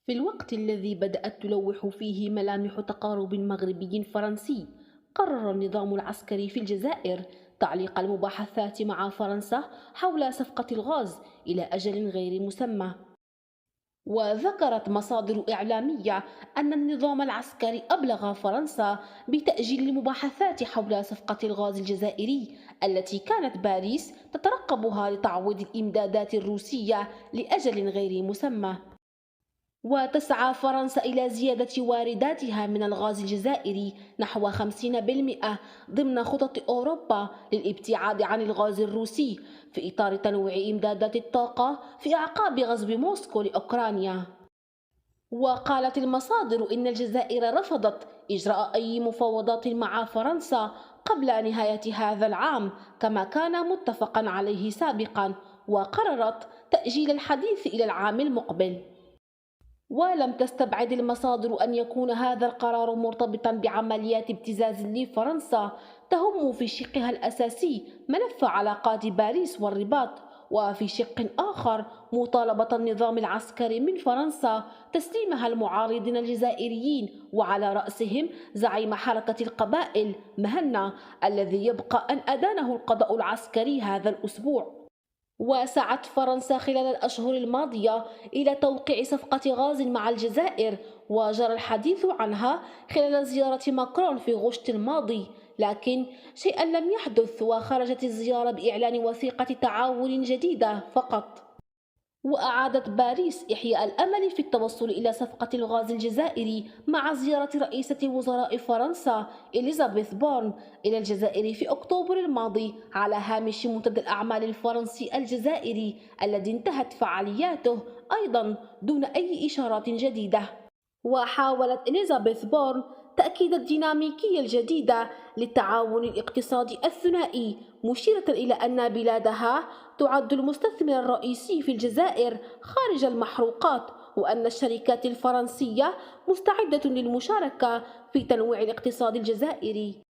في الوقت الذي بدأت تلوح فيه ملامح تقارب مغربي فرنسي، قرر النظام العسكري في الجزائر تعليق المباحثات مع فرنسا حول صفقة الغاز إلى أجل غير مسمى. وذكرت مصادر إعلامية أن النظام العسكري أبلغ فرنسا بتأجيل المباحثات حول صفقة الغاز الجزائري التي كانت باريس تترقبها لتعويض الإمدادات الروسية لأجل غير مسمى. وتسعى فرنسا إلى زيادة وارداتها من الغاز الجزائري نحو 50% ضمن خطط أوروبا للابتعاد عن الغاز الروسي في إطار تنويع إمدادات الطاقة في أعقاب غزو موسكو لأوكرانيا. وقالت المصادر إن الجزائر رفضت إجراء أي مفاوضات مع فرنسا قبل نهاية هذا العام كما كان متفقا عليه سابقا، وقررت تأجيل الحديث إلى العام المقبل. ولم تستبعد المصادر أن يكون هذا القرار مرتبطا بعمليات ابتزاز لفرنسا تهم في شقها الأساسي ملف علاقات باريس والرباط، وفي شق آخر مطالبة النظام العسكري من فرنسا تسليمها المعارضين الجزائريين وعلى رأسهم زعيم حركة القبائل مهنا الذي يبقى أن أدانه القضاء العسكري هذا الأسبوع. وسعت فرنسا خلال الأشهر الماضية إلى توقيع صفقة غاز مع الجزائر، وجرى الحديث عنها خلال زيارة ماكرون في غشت الماضي، لكن شيئا لم يحدث وخرجت الزيارة بإعلان وثيقة تعاون جديدة فقط. وأعادت باريس إحياء الأمل في التوصل إلى صفقة الغاز الجزائري مع زيارة رئيسة وزراء فرنسا إليزابيث بورن إلى الجزائر في أكتوبر الماضي على هامش منتدى الأعمال الفرنسي الجزائري الذي انتهت فعالياته أيضا دون أي إشارات جديدة. وحاولت إليزابيث بورن تأكيد الديناميكية الجديدة للتعاون الاقتصادي الثنائي، مشيرة إلى أن بلادها تعد المستثمر الرئيسي في الجزائر خارج المحروقات، وأن الشركات الفرنسية مستعدة للمشاركة في تنويع الاقتصاد الجزائري.